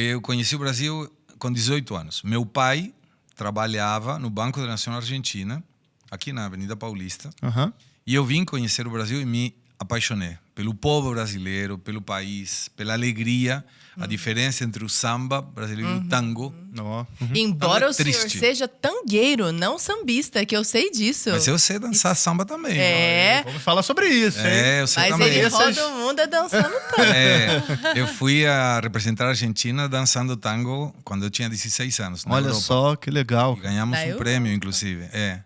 Eu conheci o Brasil com 18 anos. Meu pai trabalhava no Banco da Nação Argentina, aqui na Avenida Paulista. Aham. E eu vim conhecer o Brasil e me apaixonei pelo povo brasileiro, pelo país, pela alegria, a diferença entre o samba brasileiro e o tango. Ó. Embora Tango é o senhor triste. seja tangueiro, não sambista, que eu sei disso. Mas eu sei dançar samba também. É, Vamos falar sobre isso, hein? É, eu sei mas também. ele Essas- roda o mundo dançando tango. É, eu fui a representar a Argentina dançando tango quando eu tinha 16 anos, na Olha Europa. só, que legal. E ganhamos Na um Europa? prêmio, inclusive. É,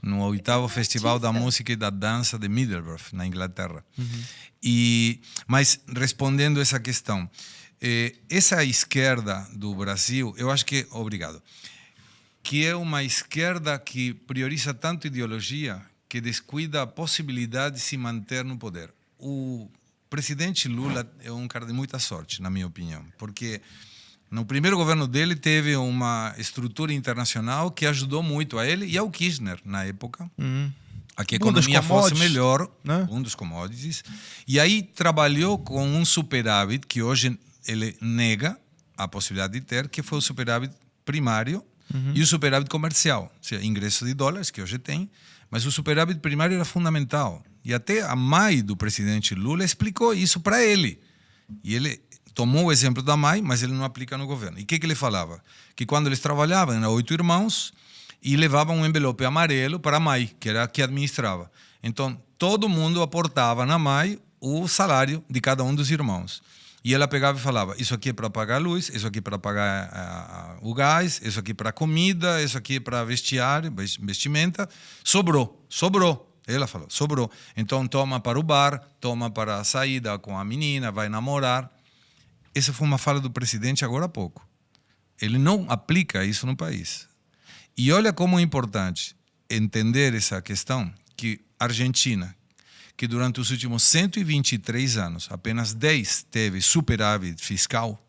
no 8º Festival da Música e da Dança de Middleburg, na Inglaterra. Mas, respondendo essa questão, essa esquerda do Brasil, eu acho que... Obrigado. Que é uma esquerda que prioriza tanto ideologia que descuida a possibilidade de se manter no poder. O presidente Lula é um cara de muita sorte, na minha opinião, porque no primeiro governo dele teve uma estrutura internacional que ajudou muito a ele e ao Kirchner, na época, a que a Um dos economia fosse commodities, melhor, né? um dos commodities, e aí trabalhou com um superávit que hoje ele nega a possibilidade de ter, que foi o superávit primário e o superávit comercial, ou seja, ingresso de dólares, que hoje tem, mas o superávit primário era fundamental. E até a mãe do presidente Lula explicou isso para ele. E ele tomou o exemplo da mãe, mas ele não aplica no governo. E o que ele falava? Que quando eles trabalhavam, eram 8 irmãos, e levavam um envelope amarelo para a mãe, que era a que administrava. Então, todo mundo aportava na mãe o salário de cada um dos irmãos. E ela pegava e falava, isso aqui é para pagar a luz, isso aqui é para pagar o gás, isso aqui é para comida, isso aqui é para vestiário, vestimenta. Sobrou. Ela falou, sobrou. Então toma para o bar, toma para a saída com a menina, vai namorar. Essa foi uma fala do presidente agora há pouco. Ele não aplica isso no país. E olha como é importante entender essa questão, que a Argentina, que durante os últimos 123 anos, apenas 10 teve superávit fiscal,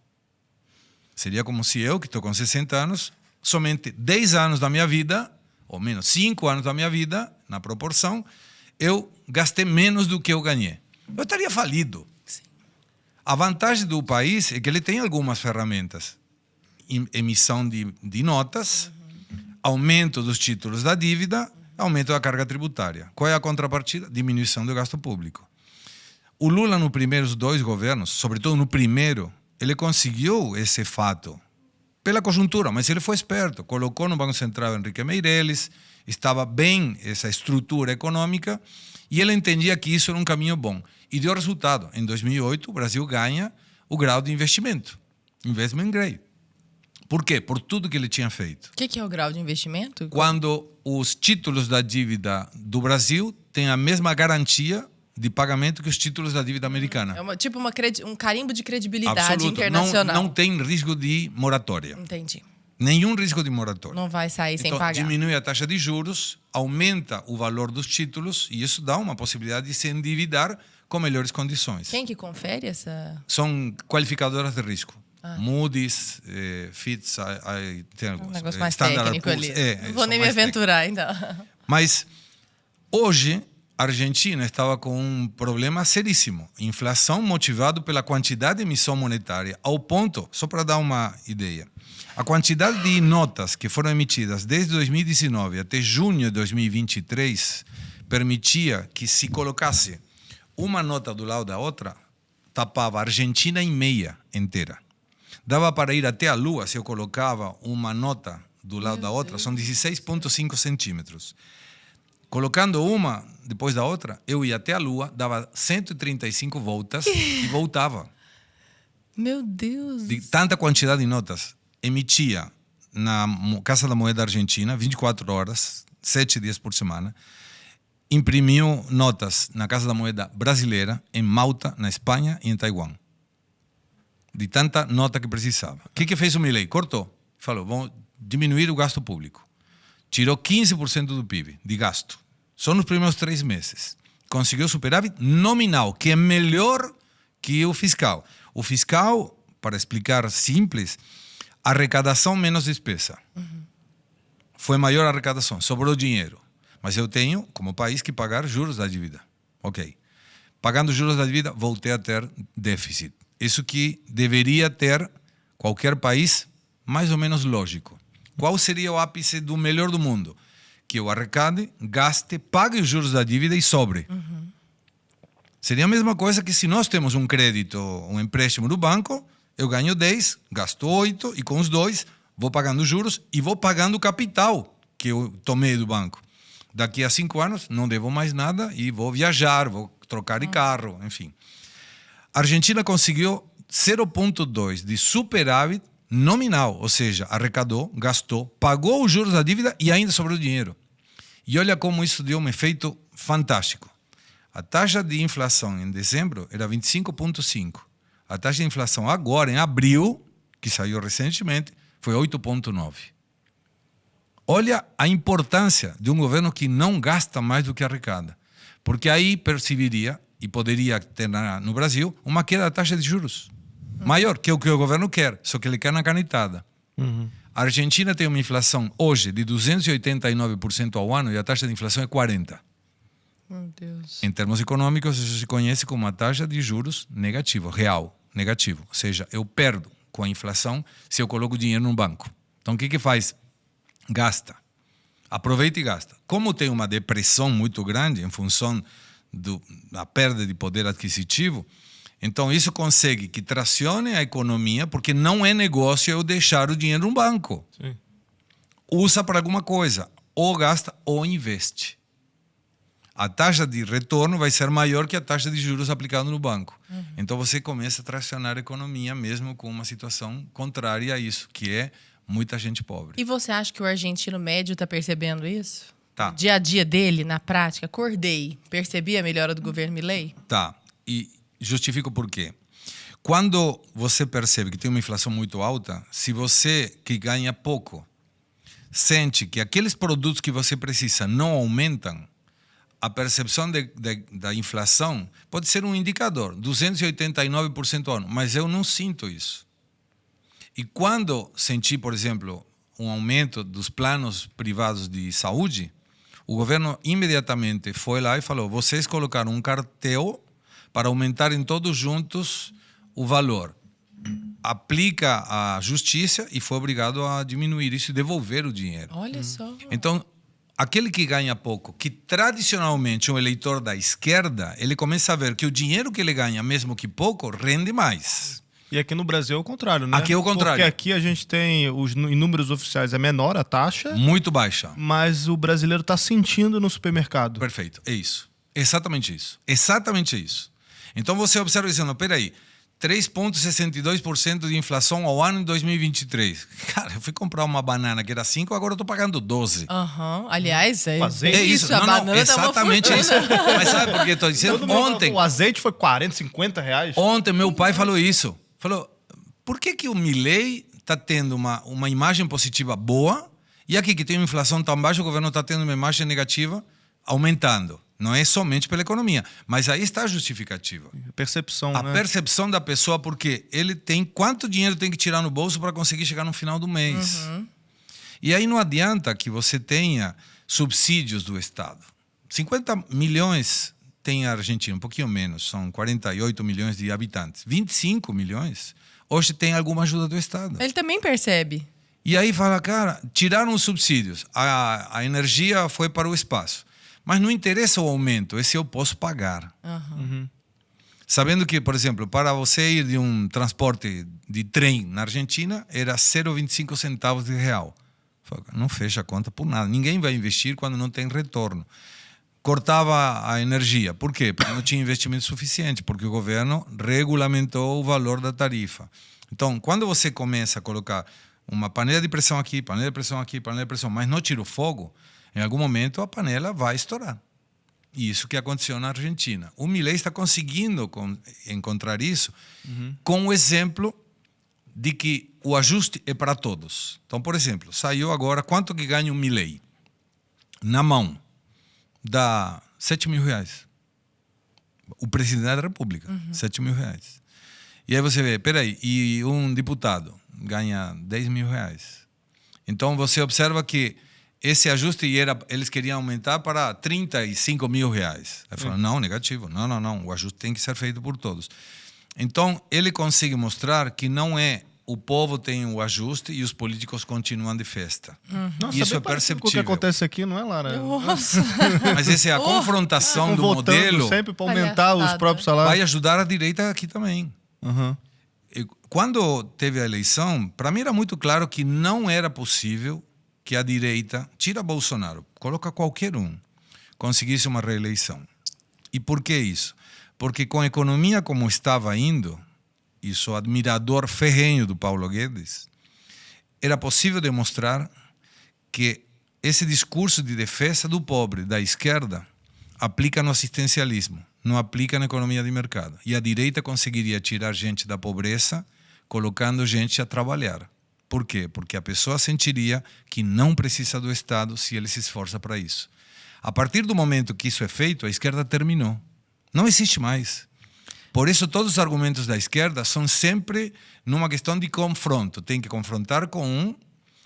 seria como se eu, que estou com 60 anos, somente 10 anos da minha vida, ou menos 5 anos da minha vida, na proporção, eu gastei menos do que eu ganhei. Eu estaria falido. Sim. A vantagem do país é que ele tem algumas ferramentas. Emissão de notas, aumento dos títulos da dívida, aumento da carga tributária. Qual é a contrapartida? Diminuição do gasto público. O Lula, nos primeiros 2 governos, sobretudo no primeiro, ele conseguiu esse fato pela conjuntura, mas ele foi esperto. Colocou no Banco Central Henrique Meirelles, estava bem essa estrutura econômica, e ele entendia que isso era um caminho bom. E deu resultado. Em 2008, o Brasil ganha o grau de investimento. Investment grade. Por quê? Por tudo que ele tinha feito. O que é o grau de investimento? Quando os títulos da dívida do Brasil têm a mesma garantia de pagamento que os títulos da dívida americana. É tipo um carimbo de credibilidade Absoluto. internacional. Não tem risco de moratória. Entendi. Nenhum risco de moratória. Não vai sair sem Então, pagar. diminui a taxa de juros, aumenta o valor dos títulos e isso dá uma possibilidade de se endividar com melhores condições. Quem que confere essa? São qualificadoras de risco. Moody's, Fitch, tem Um alguns. negócio mais Standard técnico Poor's, ali. Não vou são nem me mais aventurar, então. Mas hoje a Argentina estava com um problema seríssimo. Inflação motivado pela quantidade de emissão monetária, ao ponto, só para dar uma ideia, a quantidade de notas que foram emitidas desde 2019 até junho de 2023 permitia que se colocasse uma nota do lado da outra, tapava a Argentina em meia inteira. Dava para ir até a Lua se eu colocava uma nota do lado da outra, são 16,5 centímetros. Colocando uma depois da outra, eu ia até a Lua, dava 135 voltas e voltava. Meu Deus. De tanta quantidade de notas. Emitia na Casa da Moeda Argentina, 24 horas, 7 dias por semana. Imprimiu notas na Casa da Moeda Brasileira, em Malta, na Espanha e em Taiwan. De tanta nota que precisava. O que fez o Milei? Cortou. Falou, vamos diminuir o gasto público. Tirou 15% do PIB de gasto. Só nos primeiros 3 meses. Conseguiu superávit nominal, que é melhor que o fiscal. O fiscal, para explicar simples, arrecadação menos despesa. Foi maior a arrecadação, sobrou dinheiro. Mas eu tenho, como país, que pagar juros da dívida. Ok. Pagando juros da dívida, voltei a ter déficit. Isso que deveria ter qualquer país mais ou menos lógico. Qual seria o ápice do melhor do mundo? Que eu arrecade, gaste, pague os juros da dívida e sobre. Seria a mesma coisa que se nós temos um crédito, um empréstimo do banco, eu ganho 10, gasto 8 e com os 2 vou pagando juros e vou pagando o capital que eu tomei do banco. Daqui a 5 anos não devo mais nada e vou viajar, vou trocar de carro, enfim. A Argentina conseguiu 0,2 de superávit nominal, ou seja, arrecadou, gastou, pagou os juros da dívida e ainda sobrou dinheiro. E olha como isso deu um efeito fantástico. A taxa de inflação em dezembro era 25,5. A taxa de inflação agora, em abril, que saiu recentemente, foi 8,9. Olha a importância de um governo que não gasta mais do que arrecada. Porque aí perceberia, e poderia ter no Brasil, uma queda da taxa de juros maior, que é o que o governo quer, só que ele quer na canetada. A Argentina tem uma inflação hoje de 289% ao ano e a taxa de inflação é 40%. Meu Deus. Em termos econômicos, isso se conhece como uma taxa de juros negativo, real, negativo. Ou seja, eu perdo com a inflação se eu coloco dinheiro no banco. Então, o que faz? Gasta. Aproveita e gasta. Como tem uma depressão muito grande em função da perda de poder adquisitivo, então isso consegue que tracione a economia, porque não é negócio eu deixar o dinheiro no banco. Sim. Usa para alguma coisa, ou gasta ou investe. A taxa de retorno vai ser maior que a taxa de juros aplicada no banco. Então você começa a tracionar a economia mesmo com uma situação contrária a isso, que é muita gente pobre. E você acha que o argentino médio está percebendo isso? Tá. O dia a dia dele, na prática, acordei, percebi a melhora do governo Milei? Tá, e justifico por quê. Quando você percebe que tem uma inflação muito alta, se você que ganha pouco sente que aqueles produtos que você precisa não aumentam, a percepção da inflação pode ser um indicador, 289% ao ano, mas eu não sinto isso. E quando senti, por exemplo, um aumento dos planos privados de saúde, o governo imediatamente foi lá e falou: vocês colocaram um cartel para aumentarem todos juntos o valor. Aplica a justiça e foi obrigado a diminuir isso e devolver o dinheiro. Olha só. Então, aquele que ganha pouco, que tradicionalmente é um eleitor da esquerda, ele começa a ver que o dinheiro que ele ganha, mesmo que pouco, rende mais. E aqui no Brasil é o contrário, né? Aqui é o contrário. Porque aqui a gente tem, em números oficiais, é menor a taxa, Muito baixa. mas o brasileiro está sentindo no supermercado. Perfeito, é isso. Exatamente isso. Exatamente isso. Então você observa dizendo, peraí, 3,62% de inflação ao ano em 2023. Cara, eu fui comprar uma banana que era 5, agora eu estou pagando 12. Aliás, O azeite? É isso, a não, banana exatamente tá uma isso. Mas sabe por que eu estou dizendo? Ontem, O azeite foi 40, 50 reais. ontem meu pai falou isso. Falou, por que o Milei está tendo uma imagem positiva boa e aqui que tem uma inflação tão baixa, o governo está tendo uma imagem negativa aumentando? Não é somente pela economia, mas aí está a justificativa. Percepção, A né? percepção da pessoa, porque ele tem quanto dinheiro tem que tirar no bolso para conseguir chegar no final do mês. E aí não adianta que você tenha subsídios do Estado. 50 milhões tem a Argentina, um pouquinho menos, são 48 milhões de habitantes. 25 milhões, hoje tem alguma ajuda do Estado. Ele também percebe. E aí fala, cara, tiraram os subsídios, a energia foi para o espaço. Mas não interessa o aumento, esse eu posso pagar. Sabendo que, por exemplo, para você ir de um transporte de trem na Argentina, era 0,25 centavos de real. Não fecha a conta por nada. Ninguém vai investir quando não tem retorno. Cortava a energia. Por quê? Porque não tinha investimento suficiente, porque o governo regulamentou o valor da tarifa. Então, quando você começa a colocar uma panela de pressão aqui, panela de pressão aqui, panela de pressão, mas não tira o fogo, em algum momento a panela vai estourar. E isso que aconteceu na Argentina. O Milei está conseguindo encontrar isso com o exemplo de que o ajuste é para todos. Então, por exemplo, saiu agora quanto que ganha o Milei? Na mão, dá 7 mil reais. O presidente da República, 7 mil reais. E aí você vê, peraí, e um deputado ganha 10 mil reais. Então você observa que esse ajuste eles queriam aumentar para 35 mil reais. Aí falaram, não, negativo. Não. O ajuste tem que ser feito por todos. Então, ele consegue mostrar que não é o povo tem o ajuste e os políticos continuam de festa. Nossa, Isso bem é parecido com o que perceptível. acontece aqui, não é, Lara? Nossa. Mas essa é a confrontação do Ficam votando modelo. sempre para aumentar os Palhaçada. próprios salários. Vai ajudar a direita aqui também. Aham. Quando teve a eleição, para mim era muito claro que não era possível que a direita, tira Bolsonaro, coloca qualquer um, conseguisse uma reeleição. E por que isso? Porque com a economia como estava indo, e sou admirador ferrenho do Paulo Guedes, era possível demonstrar que esse discurso de defesa do pobre da esquerda aplica no assistencialismo, não aplica na economia de mercado. E a direita conseguiria tirar gente da pobreza colocando gente a trabalhar. Por quê? Porque a pessoa sentiria que não precisa do Estado se ele se esforça para isso. A partir do momento que isso é feito, a esquerda terminou. Não existe mais. Por isso, todos os argumentos da esquerda são sempre numa questão de confronto. Tem que confrontar com um,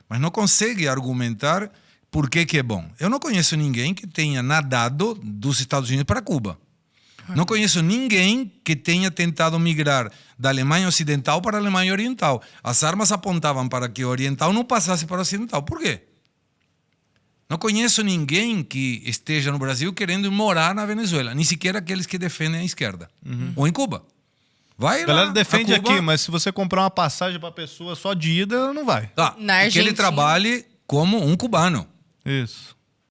mas não consegue argumentar por que é bom. Eu não conheço ninguém que tenha nadado dos Estados Unidos para Cuba. Não conheço ninguém que tenha tentado migrar da Alemanha Ocidental para a Alemanha Oriental. As armas apontavam para que o Oriental não passasse para o Ocidental. Por quê? Não conheço ninguém que esteja no Brasil querendo morar na Venezuela. Nem sequer aqueles que defendem a esquerda. Ou em Cuba. Vai A galera lá, defende a Cuba, aqui, mas se você comprar uma passagem para pessoa só de ida, não vai. tá, Na e que ele Argentina. trabalhe como um cubano. Isso.